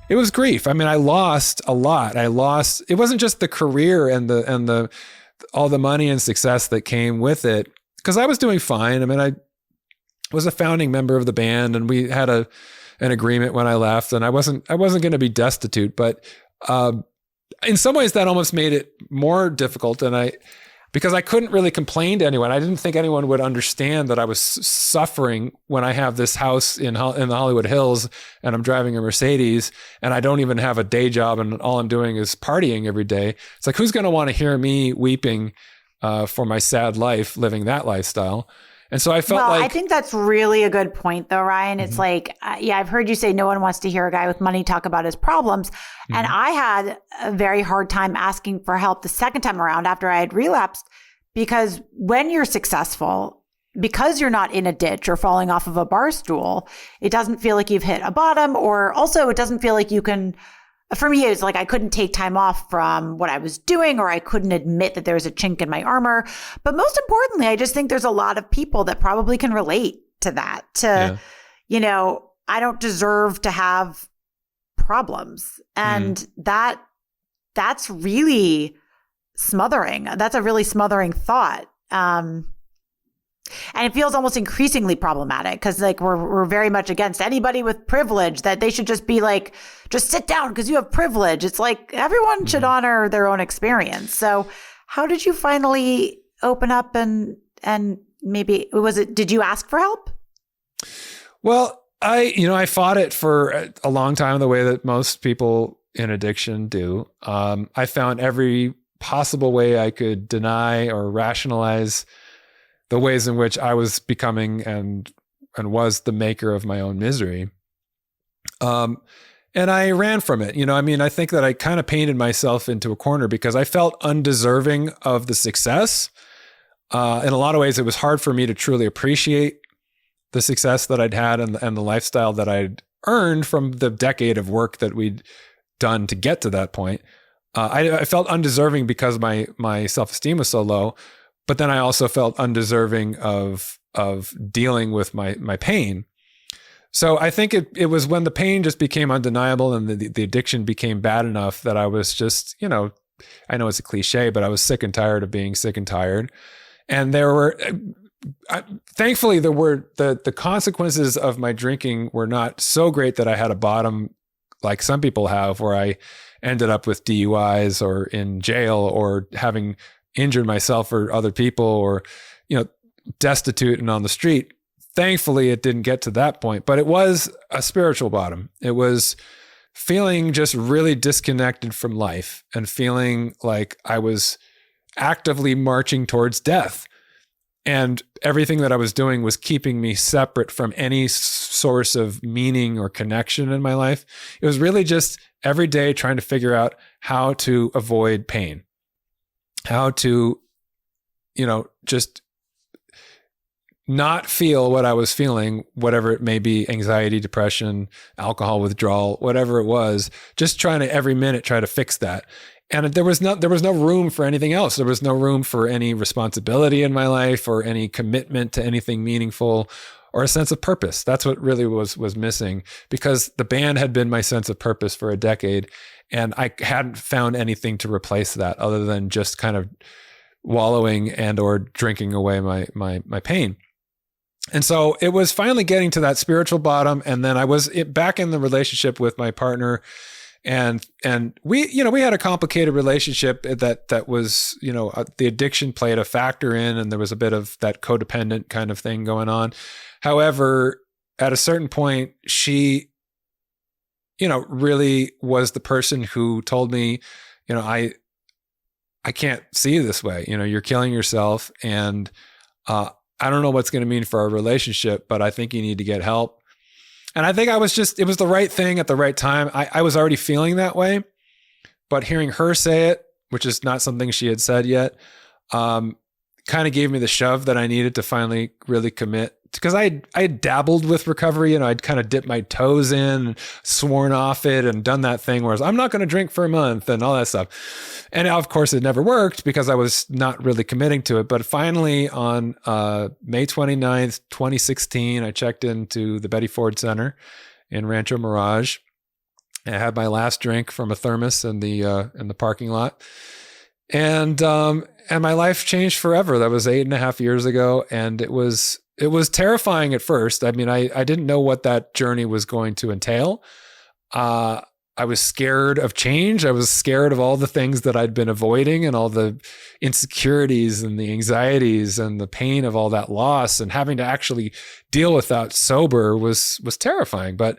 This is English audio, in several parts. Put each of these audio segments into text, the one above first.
It was grief. I mean, I lost a lot. It wasn't just the career and the all the money and success that came with it, because I was doing fine. I mean, I was a founding member of the band, and we had an agreement when I left, and I wasn't going to be destitute, but in some ways that almost made it more difficult. Because I couldn't really complain to anyone. I didn't think anyone would understand that I was suffering when I have this house in the Hollywood Hills and I'm driving a Mercedes and I don't even have a day job and all I'm doing is partying every day. It's like, who's going to want to hear me weeping for my sad life, living that lifestyle? And so I felt I think that's really a good point though, Ryan. It's like, I've heard you say no one wants to hear a guy with money talk about his problems. And I had a very hard time asking for help the second time around after I had relapsed, because when you're successful, because you're not in a ditch or falling off of a bar stool, it doesn't feel like you've hit a bottom, or also it doesn't feel like you can. For me, it was like I couldn't take time off from what I was doing, or I couldn't admit that there was a chink in my armor. But most importantly, I just think there's a lot of people that probably can relate to that. I don't deserve to have problems. And that's really smothering. That's a really smothering thought. And it feels almost increasingly problematic because like we're very much against anybody with privilege, that they should just be like, just sit down because you have privilege. It's like everyone should honor their own experience. So how did you finally open up and maybe did you ask for help? Well, I fought it for a long time the way that most people in addiction do. I found every possible way I could deny or rationalize the ways in which I was becoming and was the maker of my own misery. And I ran from it. I think that I kind of painted myself into a corner because I felt undeserving of the success. In a lot of ways, it was hard for me to truly appreciate the success that I'd had and the lifestyle that I'd earned from the decade of work that we'd done to get to that point. I felt undeserving because my self-esteem was so low. But then I also felt undeserving of dealing with my pain. So I think it was when the pain just became undeniable and the addiction became bad enough that I was just, I know it's a cliche, but I was sick and tired of being sick and tired. And thankfully the consequences of my drinking were not so great that I had a bottom like some people have, where I ended up with DUIs or in jail or having injured myself or other people or, destitute and on the street. Thankfully, it didn't get to that point, but it was a spiritual bottom. It was feeling just really disconnected from life and feeling like I was actively marching towards death. And everything that I was doing was keeping me separate from any source of meaning or connection in my life. It was really just every day trying to figure out how to avoid pain. How to, just not feel what I was feeling, whatever it may be, anxiety, depression, alcohol withdrawal, whatever it was, just trying to every minute try to fix that. And there was no room for anything else. There was no room for any responsibility in my life or any commitment to anything meaningful or a sense of purpose. That's what really was missing, because the band had been my sense of purpose for a decade. And I hadn't found anything to replace that other than just kind of wallowing and or drinking away my pain. And so it was finally getting to that spiritual bottom. And then I was back in the relationship with my partner. And we had a complicated relationship that was, the addiction played a factor in, and there was a bit of that codependent kind of thing going on. However, at a certain point, she, really was the person who told me, I can't see you this way. You're killing yourself. And I don't know what's going to mean for our relationship, but I think you need to get help. And I think it was the right thing at the right time. I was already feeling that way, but hearing her say it, which is not something she had said yet, kind of gave me the shove that I needed to finally really commit. Because I had dabbled with recovery, and I'd kind of dipped my toes in, and sworn off it, and done that thing where I'm not going to drink for a month and all that stuff. And of course, it never worked because I was not really committing to it. But finally, on May 29th, 2016, I checked into the Betty Ford Center in Rancho Mirage. I had my last drink from a thermos in the parking lot. And my life changed forever. That was 8.5 years ago. And it was terrifying at first. I mean, I didn't know what that journey was going to entail. I was scared of change. I was scared of all the things that I'd been avoiding and all the insecurities and the anxieties and the pain of all that loss, and having to actually deal with that sober was terrifying. But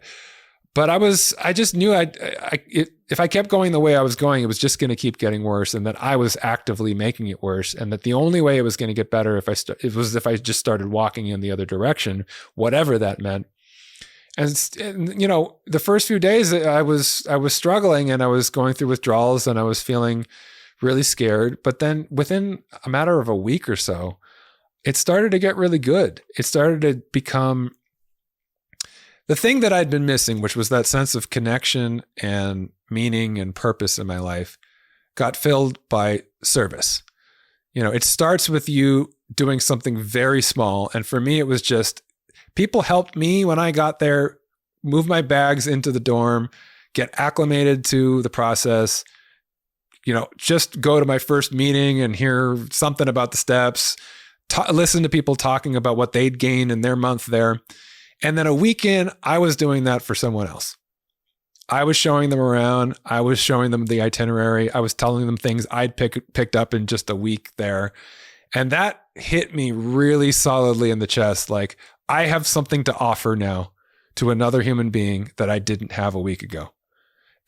I just knew if I kept going the way I was going, it was just going to keep getting worse, and that I was actively making it worse, and that the only way it was going to get better was if I just started walking in the other direction, whatever that meant. And the first few days I was struggling, and I was going through withdrawals, and I was feeling really scared. But then within a matter of a week or so, it started to get really good. It started to become the thing that I'd been missing, which was that sense of connection and meaning and purpose in my life, got filled by service. It starts with you doing something very small. And for me, it was just people helped me when I got there, move my bags into the dorm, get acclimated to the process, just go to my first meeting and hear something about the steps, listen to people talking about what they'd gained in their month there. And then a weekend, I was doing that for someone else. I was showing them around. I was showing them the itinerary. I was telling them things I'd picked up in just a week there. And that hit me really solidly in the chest. Like, I have something to offer now to another human being that I didn't have a week ago.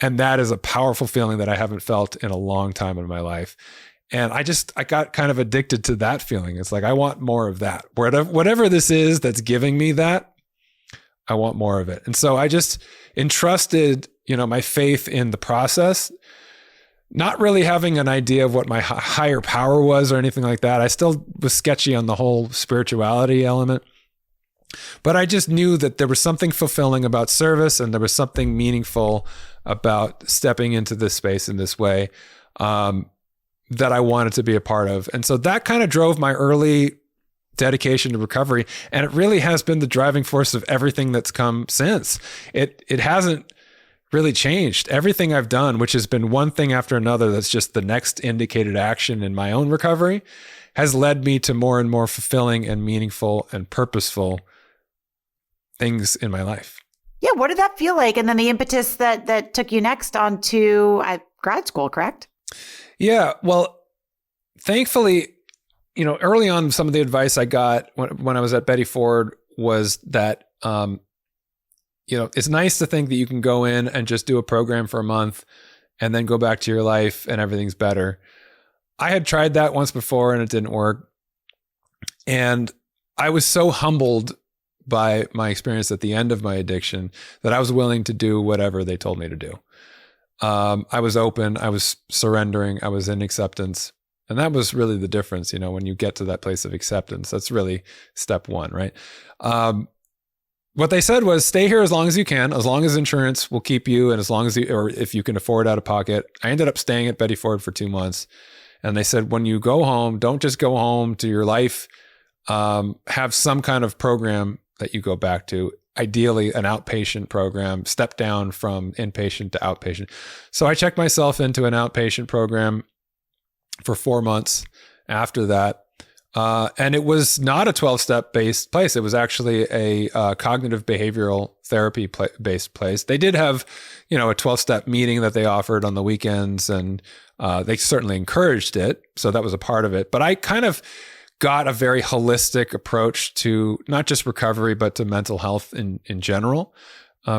And that is a powerful feeling that I haven't felt in a long time in my life. And I got kind of addicted to that feeling. It's like, I want more of that. Whatever this is that's giving me that, I want more of it. And so I just entrusted, my faith in the process, not really having an idea of what my higher power was or anything like that. I still was sketchy on the whole spirituality element. But I just knew that there was something fulfilling about service, and there was something meaningful about stepping into this space in this way that I wanted to be a part of. And so that kind of drove my early dedication to recovery. And it really has been the driving force of everything that's come since. It hasn't really changed. Everything I've done, which has been one thing after another, that's just the next indicated action in my own recovery, has led me to more and more fulfilling and meaningful and purposeful things in my life. Yeah. What did that feel like? And then the impetus that took you next on to grad school, correct? Yeah. Well, thankfully, early on, some of the advice I got when I was at Betty Ford was that, it's nice to think that you can go in and just do a program for a month and then go back to your life and everything's better. I had tried that once before and it didn't work. And I was so humbled by my experience at the end of my addiction that I was willing to do whatever they told me to do. I was open, I was surrendering, I was in acceptance. And that was really the difference, when you get to that place of acceptance. That's really step one, right? What they said was, stay here as long as you can, as long as insurance will keep you, and as long as or if you can afford out of pocket. I ended up staying at Betty Ford for 2 months. And they said, when you go home, don't just go home to your life. Have some kind of program that you go back to, ideally an outpatient program, step down from inpatient to outpatient. So I checked myself into an outpatient program for 4 months after that. And it was not a 12-step based place. It was actually a cognitive behavioral therapy based place. They did have, a 12-step meeting that they offered on the weekends, and they certainly encouraged it. So that was a part of it. But I kind of got a very holistic approach to not just recovery, but to mental health in general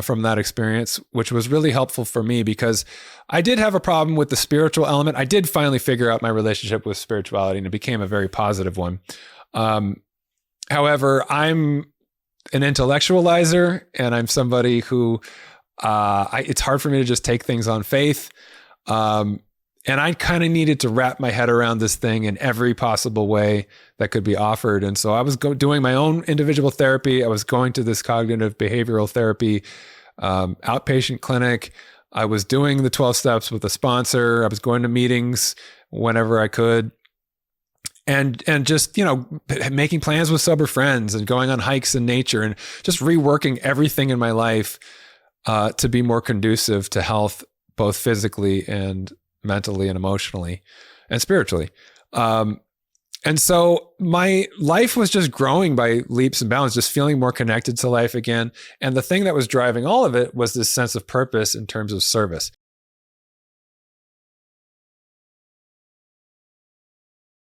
from that experience, which was really helpful for me because I did have a problem with the spiritual element. I did finally figure out my relationship with spirituality, and it became a very positive one. However, I'm an intellectualizer, and I'm somebody who it's hard for me to just take things on faith. And I kind of needed to wrap my head around this thing in every possible way that could be offered. And so I was doing my own individual therapy. I was going to this cognitive behavioral therapy outpatient clinic. I was doing the 12 steps with a sponsor. I was going to meetings whenever I could. And just, making plans with sober friends and going on hikes in nature and just reworking everything in my life to be more conducive to health, both physically and mentally and emotionally and spiritually. And so my life was just growing by leaps and bounds, just feeling more connected to life again. And the thing that was driving all of it was this sense of purpose in terms of service.